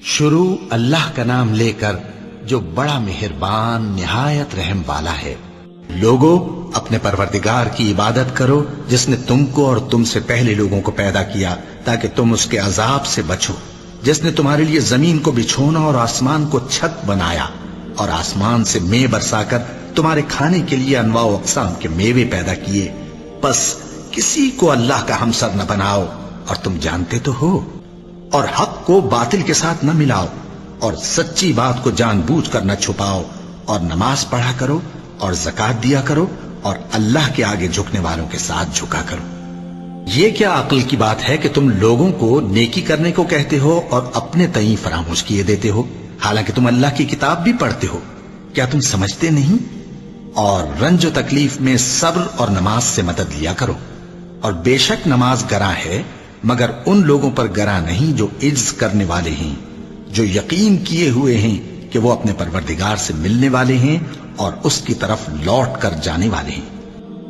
شروع اللہ کا نام لے کر جو بڑا مہربان نہایت رحم والا ہے۔ لوگو اپنے پروردگار کی عبادت کرو جس نے تم کو اور تم سے پہلے لوگوں کو پیدا کیا تاکہ تم اس کے عذاب سے بچو، جس نے تمہارے لیے زمین کو بچھونا اور آسمان کو چھت بنایا اور آسمان سے مے برسا کر تمہارے کھانے کے لیے انواع و اقسام کے میوے پیدا کیے۔ بس کسی کو اللہ کا ہمسر نہ بناؤ اور تم جانتے تو ہو، اور حق کو باطل کے ساتھ نہ ملاؤ، اور سچی بات کو جان بوجھ کر نہ چھپاؤ، اور نماز پڑھا کرو اور زکات دیا کرو، اور اللہ کے آگے جھکنے والوں کے ساتھ جھکا کرو۔ یہ کیا عقل کی بات ہے کہ تم لوگوں کو نیکی کرنے کو کہتے ہو اور اپنے تئیں فراموش کیے دیتے ہو، حالانکہ تم اللہ کی کتاب بھی پڑھتے ہو؟ کیا تم سمجھتے نہیں؟ اور رنج و تکلیف میں صبر اور نماز سے مدد لیا کرو، اور بے شک نماز گراں ہے مگر ان لوگوں پر گراں نہیں جو عجز کرنے والے ہیں، جو یقین کیے ہوئے ہیں کہ وہ اپنے پروردگار سے ملنے والے ہیں اور اس کی طرف لوٹ کر جانے والے ہیں۔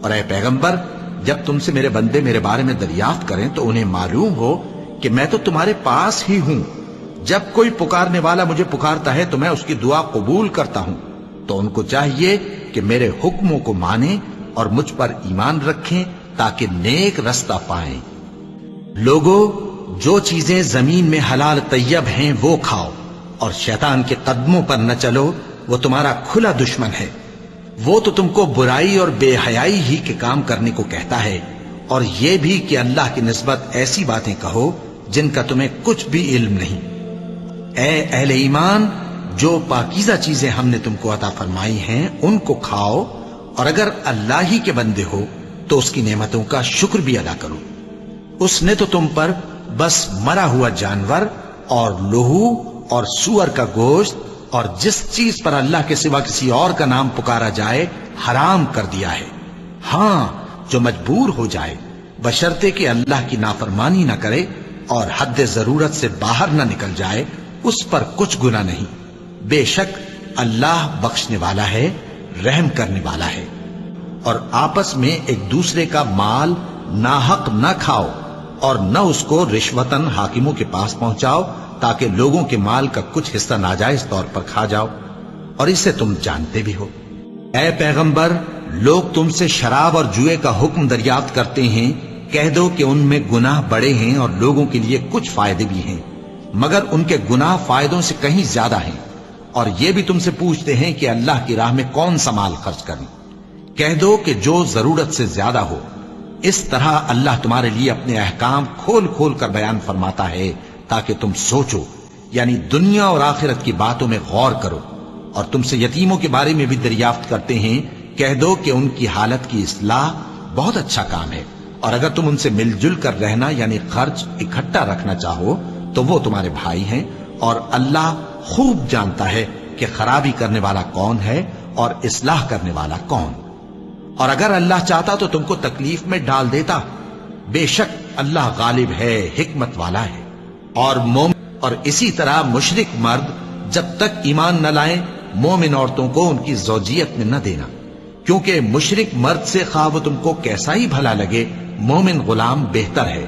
اور اے پیغمبر، جب تم سے میرے بندے میرے بارے میں دریافت کریں تو انہیں معلوم ہو کہ میں تو تمہارے پاس ہی ہوں۔ جب کوئی پکارنے والا مجھے پکارتا ہے تو میں اس کی دعا قبول کرتا ہوں، تو ان کو چاہیے کہ میرے حکموں کو مانیں اور مجھ پر ایمان رکھیں تاکہ نیک رستہ پائیں۔ لوگو جو چیزیں زمین میں حلال طیب ہیں وہ کھاؤ، اور شیطان کے قدموں پر نہ چلو، وہ تمہارا کھلا دشمن ہے۔ وہ تو تم کو برائی اور بے حیائی ہی کے کام کرنے کو کہتا ہے، اور یہ بھی کہ اللہ کی نسبت ایسی باتیں کہو جن کا تمہیں کچھ بھی علم نہیں۔ اے اہل ایمان، جو پاکیزہ چیزیں ہم نے تم کو عطا فرمائی ہیں ان کو کھاؤ، اور اگر اللہ ہی کے بندے ہو تو اس کی نعمتوں کا شکر بھی ادا کرو۔ اس نے تو تم پر بس مرا ہوا جانور اور لہو اور سور کا گوشت اور جس چیز پر اللہ کے سوا کسی اور کا نام پکارا جائے حرام کر دیا ہے۔ ہاں، جو مجبور ہو جائے بشرطے کہ اللہ کی نافرمانی نہ کرے اور حد ضرورت سے باہر نہ نکل جائے، اس پر کچھ گناہ نہیں۔ بے شک اللہ بخشنے والا ہے، رحم کرنے والا ہے۔ اور آپس میں ایک دوسرے کا مال ناحق نہ کھاؤ، اور نہ اس کو رشوتاً حاکموں کے پاس پہنچاؤ تاکہ لوگوں کے مال کا کچھ حصہ ناجائز طور پر کھا جاؤ، اور اسے تم جانتے بھی ہو۔ اے پیغمبر، لوگ تم سے شراب اور جوئے کا حکم دریافت کرتے ہیں، کہہ دو کہ ان میں گناہ بڑے ہیں اور لوگوں کے لیے کچھ فائدے بھی ہیں، مگر ان کے گناہ فائدوں سے کہیں زیادہ ہیں۔ اور یہ بھی تم سے پوچھتے ہیں کہ اللہ کی راہ میں کون سا مال خرچ کریں، کہہ دو کہ جو ضرورت سے زیادہ ہو۔ اس طرح اللہ تمہارے لیے اپنے احکام کھول کھول کر بیان فرماتا ہے تاکہ تم سوچو، یعنی دنیا اور آخرت کی باتوں میں غور کرو۔ اور تم سے یتیموں کے بارے میں بھی دریافت کرتے ہیں، کہہ دو کہ ان کی حالت کی اصلاح بہت اچھا کام ہے، اور اگر تم ان سے مل جل کر رہنا یعنی خرچ اکٹھا رکھنا چاہو تو وہ تمہارے بھائی ہیں، اور اللہ خوب جانتا ہے کہ خرابی کرنے والا کون ہے اور اصلاح کرنے والا کون۔ اور اگر اللہ چاہتا تو تم کو تکلیف میں ڈال دیتا، بے شک اللہ غالب ہے، حکمت والا ہے۔ اور مومن اور اسی طرح مشرک مرد جب تک ایمان نہ لائیں مومن عورتوں کو ان کی زوجیت میں نہ دینا، کیونکہ مشرک مرد سے خواہ وہ تم کو کیسا ہی بھلا لگے، مومن غلام بہتر ہے۔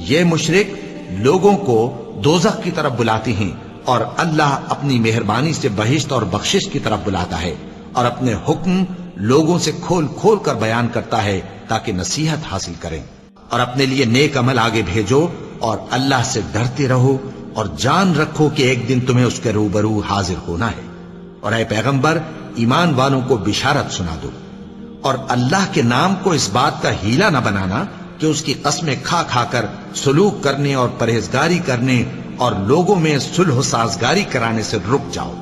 یہ مشرک لوگوں کو دوزخ کی طرف بلاتے ہیں، اور اللہ اپنی مہربانی سے بہشت اور بخشش کی طرف بلاتا ہے، اور اپنے حکم لوگوں سے کھول کھول کر بیان کرتا ہے تاکہ نصیحت حاصل کریں۔ اور اپنے لیے نیک عمل آگے بھیجو، اور اللہ سے ڈرتے رہو، اور جان رکھو کہ ایک دن تمہیں اس کے روبرو حاضر ہونا ہے۔ اور اے پیغمبر، ایمان والوں کو بشارت سنا دو، اور اللہ کے نام کو اس بات کا ہیلا نہ بنانا کہ اس کی قسمیں کھا کھا کر سلوک کرنے اور پرہیزگاری کرنے اور لوگوں میں صلح و سازگاری کرانے سے رک جاؤ،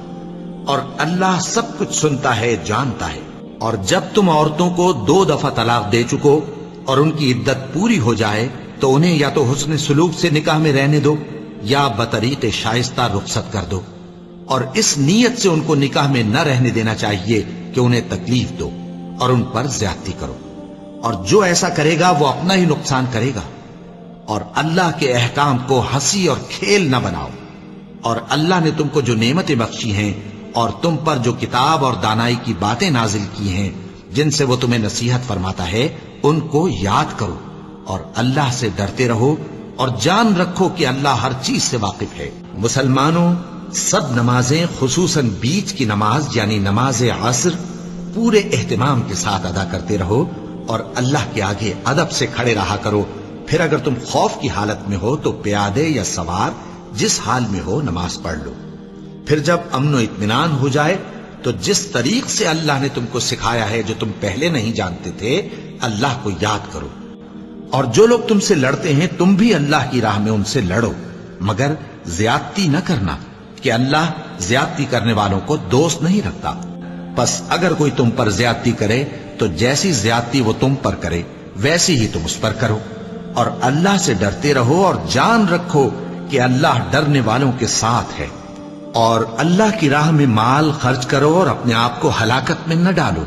اور اللہ سب کچھ سنتا ہے، جانتا ہے۔ اور جب تم عورتوں کو 2 دفعہ طلاق دے چکو اور ان کی عدت پوری ہو جائے تو انہیں یا تو حسن سلوک سے نکاح میں رہنے دو یا بطریق شائستہ رخصت کر دو، اور اس نیت سے ان کو نکاح میں نہ رہنے دینا چاہیے کہ انہیں تکلیف دو اور ان پر زیادتی کرو، اور جو ایسا کرے گا وہ اپنا ہی نقصان کرے گا۔ اور اللہ کے احکام کو ہنسی اور کھیل نہ بناؤ۔ اور اللہ نے تم کو جو نعمتیں بخشی ہیں اور تم پر جو کتاب اور دانائی کی باتیں نازل کی ہیں جن سے وہ تمہیں نصیحت فرماتا ہے، ان کو یاد کرو اور اللہ سے ڈرتے رہو، اور جان رکھو کہ اللہ ہر چیز سے واقف ہے۔ مسلمانوں، سب نمازیں خصوصاً بیچ کی نماز یعنی نماز عصر پورے اہتمام کے ساتھ ادا کرتے رہو اور اللہ کے آگے ادب سے کھڑے رہا کرو۔ پھر اگر تم خوف کی حالت میں ہو تو پیادے یا سوار جس حال میں ہو نماز پڑھ لو۔ پھر جب امن و اطمینان ہو جائے تو جس طریق سے اللہ نے تم کو سکھایا ہے جو تم پہلے نہیں جانتے تھے اللہ کو یاد کرو۔ اور جو لوگ تم سے لڑتے ہیں تم بھی اللہ کی راہ میں ان سے لڑو، مگر زیادتی نہ کرنا کہ اللہ زیادتی کرنے والوں کو دوست نہیں رکھتا۔ پس اگر کوئی تم پر زیادتی کرے تو جیسی زیادتی وہ تم پر کرے ویسی ہی تم اس پر کرو، اور اللہ سے ڈرتے رہو اور جان رکھو کہ اللہ ڈرنے والوں کے ساتھ ہے۔ اور اللہ کی راہ میں مال خرچ کرو اور اپنے آپ کو ہلاکت میں نہ ڈالو،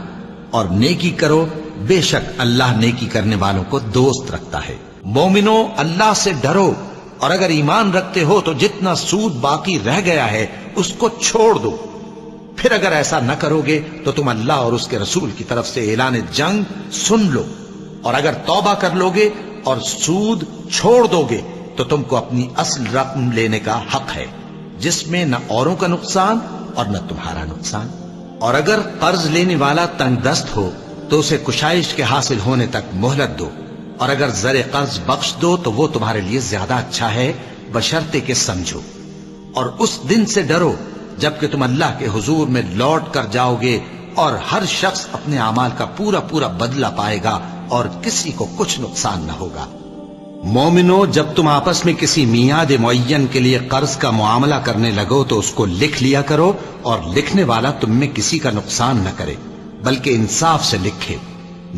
اور نیکی کرو، بے شک اللہ نیکی کرنے والوں کو دوست رکھتا ہے۔ مومنو، اللہ سے ڈرو، اور اگر ایمان رکھتے ہو تو جتنا سود باقی رہ گیا ہے اس کو چھوڑ دو۔ پھر اگر ایسا نہ کرو گے تو تم اللہ اور اس کے رسول کی طرف سے اعلان جنگ سن لو، اور اگر توبہ کر لو گے اور سود چھوڑ دو گے تو تم کو اپنی اصل رقم لینے کا حق ہے، جس میں نہ اوروں کا نقصان اور نہ تمہارا نقصان۔ اور اگر قرض لینے والا تنگ دست ہو تو اسے کشائش کے حاصل ہونے تک مہلت دو، اور اگر زر قرض بخش دو تو وہ تمہارے لیے زیادہ اچھا ہے بشرطے کہ سمجھو۔ اور اس دن سے ڈرو جبکہ تم اللہ کے حضور میں لوٹ کر جاؤ گے، اور ہر شخص اپنے اعمال کا پورا پورا بدلہ پائے گا اور کسی کو کچھ نقصان نہ ہوگا۔ مومنو، جب تم آپس میں کسی میعاد معین کے لیے قرض کا معاملہ کرنے لگو تو اس کو لکھ لیا کرو، اور لکھنے والا تم میں کسی کا نقصان نہ کرے بلکہ انصاف سے لکھے۔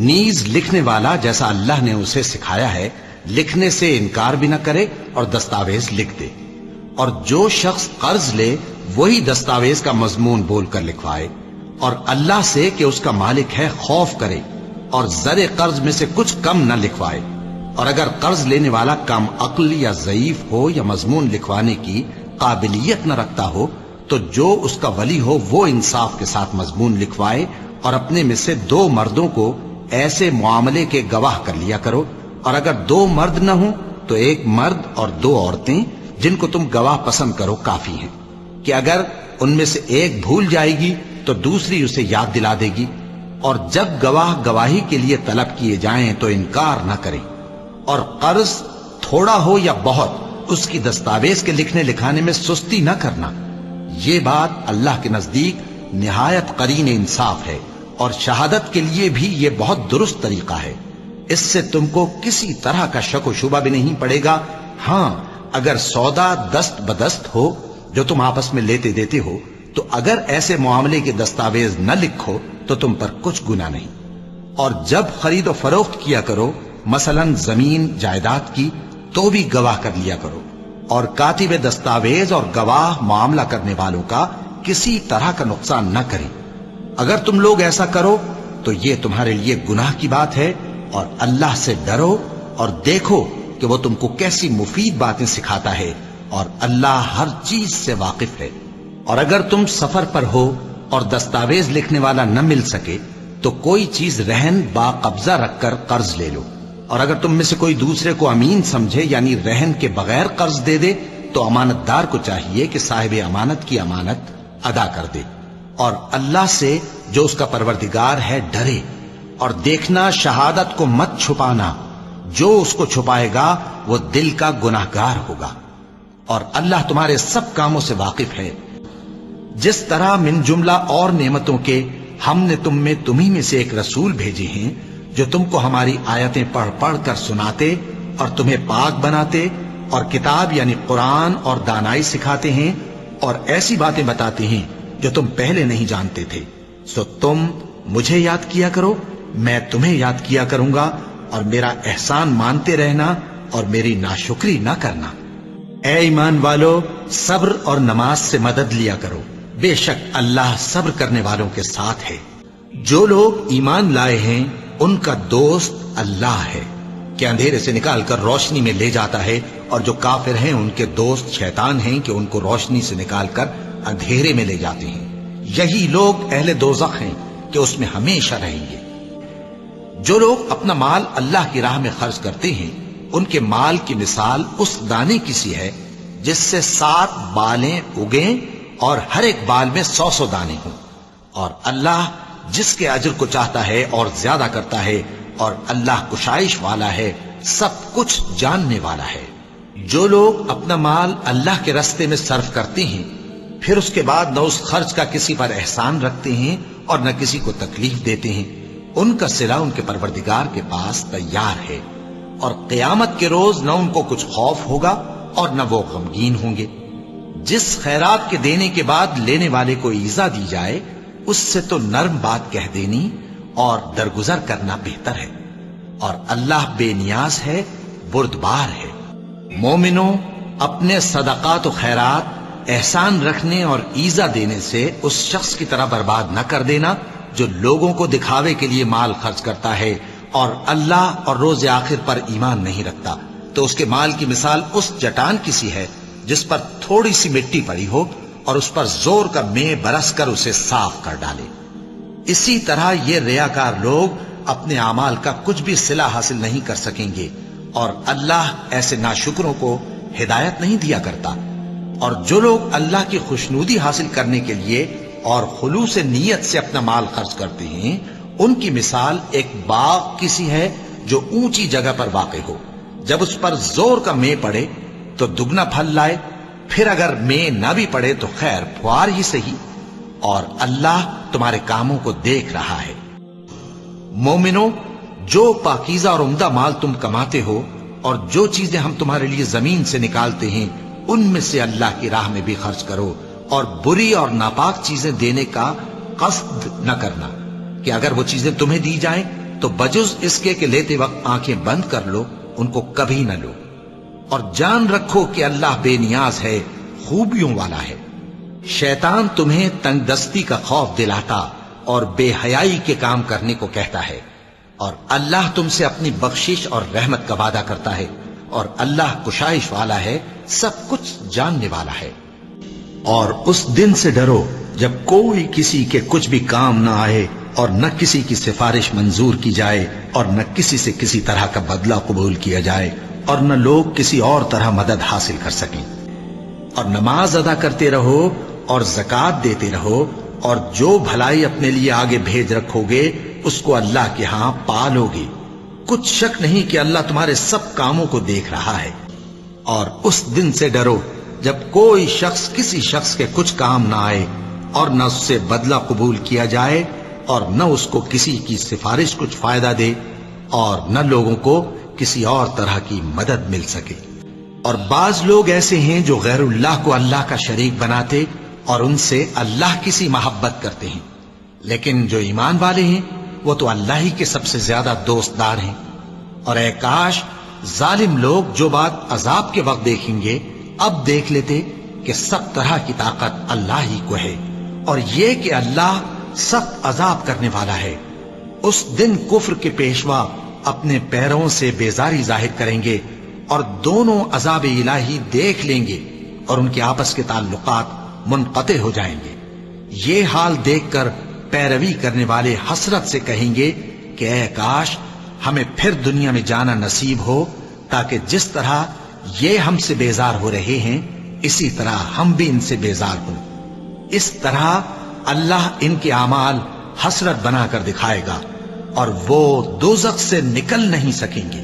نیز لکھنے والا جیسا اللہ نے اسے سکھایا ہے لکھنے سے انکار بھی نہ کرے اور دستاویز لکھ دے، اور جو شخص قرض لے وہی دستاویز کا مضمون بول کر لکھوائے، اور اللہ سے کہ اس کا مالک ہے خوف کرے، اور زر قرض میں سے کچھ کم نہ لکھوائے۔ اور اگر قرض لینے والا کم عقل یا ضعیف ہو یا مضمون لکھوانے کی قابلیت نہ رکھتا ہو تو جو اس کا ولی ہو وہ انصاف کے ساتھ مضمون لکھوائے، اور اپنے میں سے 2 مردوں کو ایسے معاملے کے گواہ کر لیا کرو، اور اگر 2 مرد نہ ہوں تو 1 مرد اور 2 عورتیں جن کو تم گواہ پسند کرو کافی ہیں، کہ اگر ان میں سے ایک بھول جائے گی تو دوسری اسے یاد دلا دے گی۔ اور جب گواہ گواہی کے لیے طلب کیے جائیں تو انکار نہ کریں، اور قرض تھوڑا ہو یا بہت اس کی دستاویز کے لکھنے لکھانے میں سستی نہ کرنا۔ یہ بات اللہ کے نزدیک نہایت قرین انصاف ہے، اور شہادت کے لیے بھی یہ بہت درست طریقہ ہے۔ اس سے تم کو کسی طرح کا شک و شبہ بھی نہیں پڑے گا۔ ہاں، اگر سودا دست بدست ہو جو تم آپس میں لیتے دیتے ہو تو اگر ایسے معاملے کے دستاویز نہ لکھو تو تم پر کچھ گناہ نہیں۔ اور جب خرید و فروخت کیا کرو، مثلا زمین جائیداد کی، تو بھی گواہ کر لیا کرو، اور کاتب دستاویز اور گواہ معاملہ کرنے والوں کا کسی طرح کا نقصان نہ کریں۔ اگر تم لوگ ایسا کرو تو یہ تمہارے لیے گناہ کی بات ہے، اور اللہ سے ڈرو اور دیکھو کہ وہ تم کو کیسی مفید باتیں سکھاتا ہے، اور اللہ ہر چیز سے واقف ہے۔ اور اگر تم سفر پر ہو اور دستاویز لکھنے والا نہ مل سکے تو کوئی چیز رہن با قبضہ رکھ کر قرض لے لو، اور اگر تم میں سے کوئی دوسرے کو امین سمجھے یعنی رہن کے بغیر قرض دے دے تو امانت دار کو چاہیے کہ صاحب امانت کی امانت ادا کر دے، اور اللہ سے جو اس کا پروردگار ہے ڈرے، اور دیکھنا شہادت کو مت چھپانا، جو اس کو چھپائے گا وہ دل کا گناہگار ہوگا، اور اللہ تمہارے سب کاموں سے واقف ہے۔ جس طرح من جملہ اور نعمتوں کے ہم نے تمہیں میں سے ایک رسول بھیجے ہیں جو تم کو ہماری آیتیں پڑھ پڑھ کر سناتے اور تمہیں پاک بناتے، اور کتاب یعنی قرآن اور دانائی سکھاتے ہیں، اور ایسی باتیں بتاتے ہیں جو تم پہلے نہیں جانتے تھے، سو تم مجھے یاد کیا کرو، میں تمہیں یاد کیا کروں گا، اور میرا احسان مانتے رہنا اور میری ناشکری نہ کرنا۔ اے ایمان والو، صبر اور نماز سے مدد لیا کرو، بے شک اللہ صبر کرنے والوں کے ساتھ ہے۔ جو لوگ ایمان لائے ہیں ان کا دوست اللہ ہے کہ اندھیرے سے نکال کر روشنی میں لے جاتا ہے، اور جو کافر ہیں ان کے دوست شیطان ہیں کہ ان کو روشنی سے نکال کر اندھیرے میں لے جاتے ہیں۔ یہی لوگ اہل دوزخ ہیں کہ اس میں ہمیشہ رہیں گے۔ جو لوگ اپنا مال اللہ کی راہ میں خرچ کرتے ہیں ان کے مال کی مثال اس دانے کی سی ہے جس سے 7 بالیں اگیں اور ہر ایک بال میں 100 دانے ہوں، اور اللہ جس کے اجر کو چاہتا ہے اور زیادہ کرتا ہے، اور اللہ کشائش والا ہے، سب کچھ جاننے والا ہے۔ جو لوگ اپنا مال اللہ کے راستے میں صرف کرتے ہیں پھر اس کے بعد نہ اس خرچ کا کسی پر احسان رکھتے ہیں اور نہ کسی کو تکلیف دیتے ہیں، ان کا صلہ ان کے پروردگار کے پاس تیار ہے، اور قیامت کے روز نہ ان کو کچھ خوف ہوگا اور نہ وہ غمگین ہوں گے۔ جس خیرات کے دینے کے بعد لینے والے کو ایذا دی جائے اس سے تو نرم بات کہہ دینی اور درگزر کرنا بہتر ہے، اور اللہ بے نیاز ہے، بردبار ہے۔ مومنوں، اپنے صدقات و خیرات احسان رکھنے اور ایذا دینے سے اس شخص کی طرح برباد نہ کر دینا جو لوگوں کو دکھاوے کے لیے مال خرچ کرتا ہے اور اللہ اور روز آخر پر ایمان نہیں رکھتا، تو اس کے مال کی مثال اس چٹان کی سی ہے جس پر تھوڑی سی مٹی پڑی ہو اور اس پر زور کا مے برس کر اسے صاف کر ڈالے۔ اسی طرح یہ ریاکار لوگ اپنے اعمال کا کچھ بھی صلہ حاصل نہیں کر سکیں گے، اور اللہ ایسے ناشکروں کو ہدایت نہیں دیا کرتا۔ اور جو لوگ اللہ کی خوشنودی حاصل کرنے کے لیے اور خلوص نیت سے اپنا مال خرچ کرتے ہیں، ان کی مثال ایک باغ کی سی ہے جو اونچی جگہ پر واقع ہو، جب اس پر زور کا مے پڑے تو دگنا پھل لائے، پھر اگر مے نہ بھی پڑے تو خیر پھوار ہی صحیح، اور اللہ تمہارے کاموں کو دیکھ رہا ہے۔ مومنوں، جو پاکیزہ اور عمدہ مال تم کماتے ہو اور جو چیزیں ہم تمہارے لیے زمین سے نکالتے ہیں ان میں سے اللہ کی راہ میں بھی خرچ کرو، اور بری اور ناپاک چیزیں دینے کا قصد نہ کرنا کہ اگر وہ چیزیں تمہیں دی جائیں تو بجز اس کے کہ لیتے وقت آنکھیں بند کر لو، ان کو کبھی نہ لو، اور جان رکھو کہ اللہ بے نیاز ہے، خوبیوں والا ہے۔ شیطان تمہیں تنگ دستی کا خوف دلاتا اور بے حیائی کے کام کرنے کو کہتا ہے، اور اللہ تم سے اپنی بخشش اور رحمت کا وعدہ کرتا ہے، اور اللہ کشائش والا ہے، سب کچھ جاننے والا ہے۔ اور اس دن سے ڈرو جب کوئی کسی کے کچھ بھی کام نہ آئے اور نہ کسی کی سفارش منظور کی جائے اور نہ کسی سے کسی طرح کا بدلہ قبول کیا جائے اور نہ لوگ کسی اور طرح مدد حاصل کر سکیں، اور نماز ادا کرتے رہو اور زکوٰۃ دیتے رہو، اور جو بھلائی اپنے لیے آگے بھیج رکھو گے اس کو اللہ کے ہاں پالو گے۔ کچھ شک نہیں کہ اللہ تمہارے سب کاموں کو دیکھ رہا ہے۔ اور اس دن سے ڈرو جب کوئی شخص کسی شخص کے کچھ کام نہ آئے اور نہ اس سے بدلہ قبول کیا جائے اور نہ اس کو کسی کی سفارش کچھ فائدہ دے اور نہ لوگوں کو کسی اور طرح کی مدد مل سکے۔ اور بعض لوگ ایسے ہیں جو غیر اللہ کو اللہ کا شریک بناتے اور ان سے اللہ کی سی محبت کرتے ہیں، لیکن جو ایمان والے ہیں وہ تو اللہ ہی کے سب سے زیادہ دوست دار ہیں۔ اور اے کاش ظالم لوگ جو بات عذاب کے وقت دیکھیں گے اب دیکھ لیتے کہ سب طرح کی طاقت اللہ ہی کو ہے، اور یہ کہ اللہ سخت عذاب کرنے والا ہے۔ اس دن کفر کے پیشوا اپنے پیروں سے بیزاری ظاہر کریں گے اور دونوں عذاب الہی دیکھ لیں گے اور ان کے آپس کے تعلقات منقطع ہو جائیں گے۔ یہ حال دیکھ کر پیروی کرنے والے حسرت سے کہیں گے کہ اے کاش ہمیں پھر دنیا میں جانا نصیب ہو تاکہ جس طرح یہ ہم سے بیزار ہو رہے ہیں اسی طرح ہم بھی ان سے بیزار ہوں۔ اس طرح اللہ ان کے اعمال حسرت بنا کر دکھائے گا اور وہ دوزخ سے نکل نہیں سکیں گے۔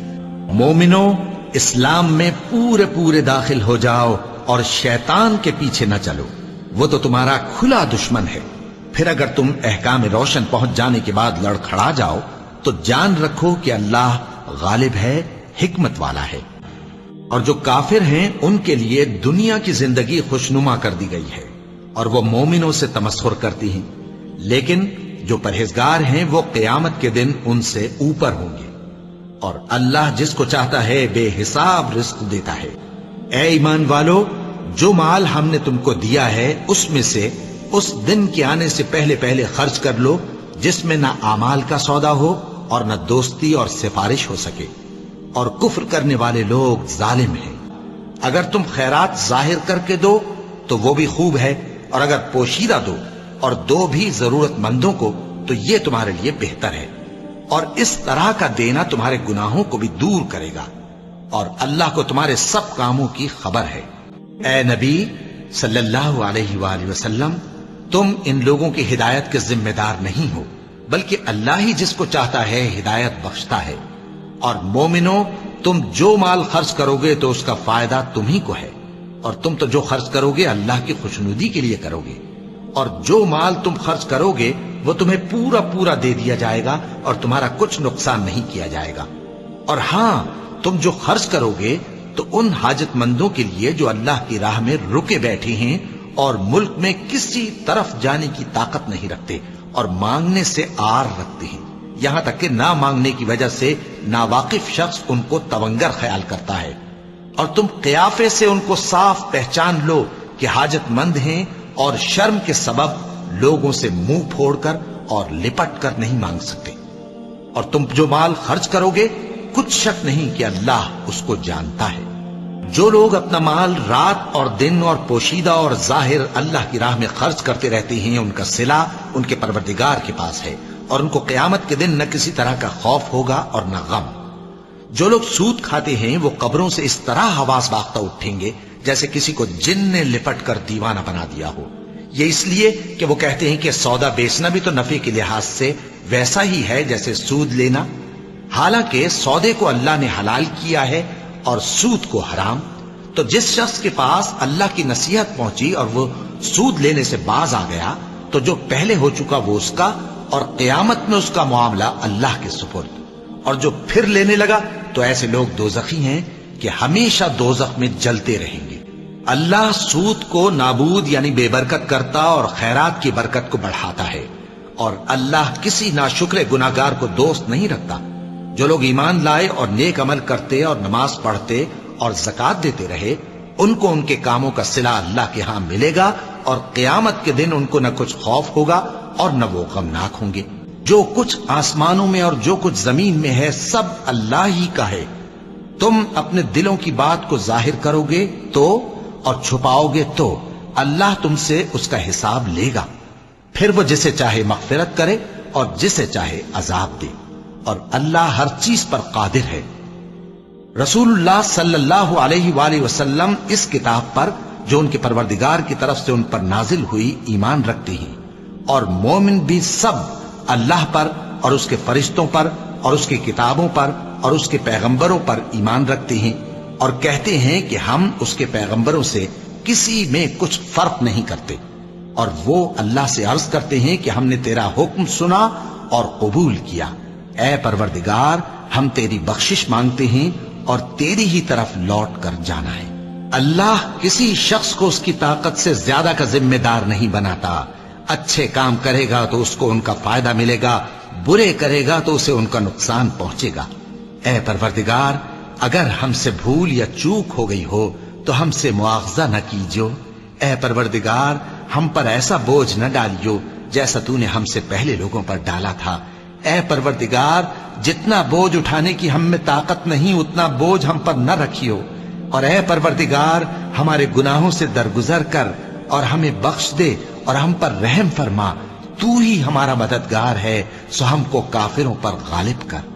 مومنوں، اسلام میں پورے پورے داخل ہو جاؤ اور شیطان کے پیچھے نہ چلو، وہ تو تمہارا کھلا دشمن ہے۔ پھر اگر تم احکام روشن پہنچ جانے کے بعد لڑکھڑا جاؤ تو جان رکھو کہ اللہ غالب ہے، حکمت والا ہے۔ اور جو کافر ہیں ان کے لیے دنیا کی زندگی خوشنما کر دی گئی ہے اور وہ مومنوں سے تمسخر کرتی ہیں، لیکن جو پرہیزگار ہیں وہ قیامت کے دن ان سے اوپر ہوں گے، اور اللہ جس کو چاہتا ہے بے حساب رزق دیتا ہے۔ اے ایمان والو، جو مال ہم نے تم کو دیا ہے اس میں سے اس دن کے آنے سے پہلے پہلے خرچ کر لو جس میں نہ اعمال کا سودا ہو اور نہ دوستی اور سفارش ہو سکے، اور کفر کرنے والے لوگ ظالم ہیں۔ اگر تم خیرات ظاہر کر کے دو تو وہ بھی خوب ہے، اور اگر پوشیدہ دو اور دو بھی ضرورت مندوں کو تو یہ تمہارے لیے بہتر ہے، اور اس طرح کا دینا تمہارے گناہوں کو بھی دور کرے گا۔ اور اللہ کو تمہارے سب کاموں کی خبر ہے۔ اے نبی صلی اللہ علیہ وآلہ وسلم، تم ان لوگوں کی ہدایت کے ذمہ دار نہیں ہو، بلکہ اللہ ہی جس کو چاہتا ہے ہدایت بخشتا ہے۔ اور مومنو، تم جو مال خرچ کرو گے تو اس کا فائدہ تمہیں کو ہے، اور تم تو جو خرچ کرو گے اللہ کی خوشنودی کے لیے کرو گے، اور جو مال تم خرچ کرو گے وہ تمہیں پورا پورا دے دیا جائے گا اور تمہارا کچھ نقصان نہیں کیا جائے گا۔ اور ہاں، تم جو خرچ کرو گے تو ان حاجت مندوں کے لیے جو اللہ کی راہ میں رکے بیٹھے ہیں اور ملک میں کسی طرف جانے کی طاقت نہیں رکھتے اور مانگنے سے آر رکھتے ہیں، یہاں تک کہ نہ مانگنے کی وجہ سے ناواقف شخص ان کو تونگر خیال کرتا ہے، اور تم قیافے سے ان کو صاف پہچان لو کہ حاجت مند ہیں، اور شرم کے سبب لوگوں سے منہ پھوڑ کر اور لپٹ کر نہیں مانگ سکتے۔ اور تم جو مال خرچ کرو گے کچھ شک نہیں کہ اللہ اس کو جانتا ہے۔ جو لوگ اپنا مال رات اور دن اور پوشیدہ اور ظاہر اللہ کی راہ میں خرچ کرتے رہتے ہیں، ان کا صلہ ان کے پروردگار کے پاس ہے، اور ان کو قیامت کے دن نہ کسی طرح کا خوف ہوگا اور نہ غم۔ جو لوگ سود کھاتے ہیں وہ قبروں سے اس طرح حواس باختہ اٹھیں گے جیسے کسی کو جن نے لپٹ کر دیوانہ بنا دیا ہو، یہ اس لیے کہ وہ کہتے ہیں کہ سودا بیچنا بھی تو نفع کے لحاظ سے ویسا ہی ہے جیسے سود لینا، حالانکہ سودے کو اللہ نے حلال کیا ہے اور سود کو حرام۔ تو جس شخص کے پاس اللہ کی نصیحت پہنچی اور وہ سود لینے سے باز آ گیا تو جو پہلے ہو چکا وہ اس کا، اور قیامت میں اس کا معاملہ اللہ کے سپرد۔ اور جو پھر لینے لگا تو ایسے لوگ دوزخی ہیں کہ ہمیشہ دوزخ میں جلتے رہیں گے۔ اللہ سود کو نابود یعنی بے برکت کرتا اور خیرات کی برکت کو بڑھاتا ہے، اور اللہ کسی ناشکر گناہگار کو دوست نہیں رکھتا۔ جو لوگ ایمان لائے اور نیک عمل کرتے اور نماز پڑھتے اور زکات دیتے رہے، ان کو ان کے کاموں کا صلہ اللہ کے ہاں ملے گا، اور قیامت کے دن ان کو نہ کچھ خوف ہوگا اور نہ وہ غمناک ہوں گے۔ جو کچھ آسمانوں میں اور جو کچھ زمین میں ہے سب اللہ ہی کا ہے۔ تم اپنے دلوں کی بات کو ظاہر کرو گے تو اور چھپاؤ گے تو اللہ تم سے اس کا حساب لے گا، پھر وہ جسے چاہے مغفرت کرے اور جسے چاہے عذاب دے، اور اللہ ہر چیز پر قادر ہے۔ رسول اللہ صلی اللہ علیہ وآلہ وسلم اس کتاب پر جو ان کے پروردگار کی طرف سے ان پر نازل ہوئی ایمان رکھتے ہیں، اور مومن بھی سب اللہ پر اور اس کے فرشتوں پر اور اس کی کتابوں پر اور اس کے پیغمبروں پر ایمان رکھتے ہیں، اور کہتے ہیں کہ ہم اس کے پیغمبروں سے کسی میں کچھ فرق نہیں کرتے، اور وہ اللہ سے عرض کرتے ہیں کہ ہم نے تیرا حکم سنا اور قبول کیا۔ اے پروردگار، ہم تیری بخشش مانگتے ہیں اور تیری ہی طرف لوٹ کر جانا ہے۔ اللہ کسی شخص کو اس کی طاقت سے زیادہ کا ذمہ دار نہیں بناتا۔ اچھے کام کرے گا تو اس کو ان کا فائدہ ملے گا، برے کرے گا تو اسے ان کا نقصان پہنچے گا۔ اے پروردگار، اگر ہم سے بھول یا چوک ہو گئی ہو تو ہم سے مواخذہ نہ کیجو۔ اے پروردگار، ہم پر ایسا بوجھ نہ ڈالیو جیسا تو نے ہم سے پہلے لوگوں پر ڈالا تھا۔ اے پروردگار، جتنا بوجھ اٹھانے کی ہم میں طاقت نہیں اتنا بوجھ ہم پر نہ رکھیو، اور اے پروردگار ہمارے گناہوں سے درگزر کر اور ہمیں بخش دے اور ہم پر رحم فرما، تو ہی ہمارا مددگار ہے، سو ہم کو کافروں پر غالب کر۔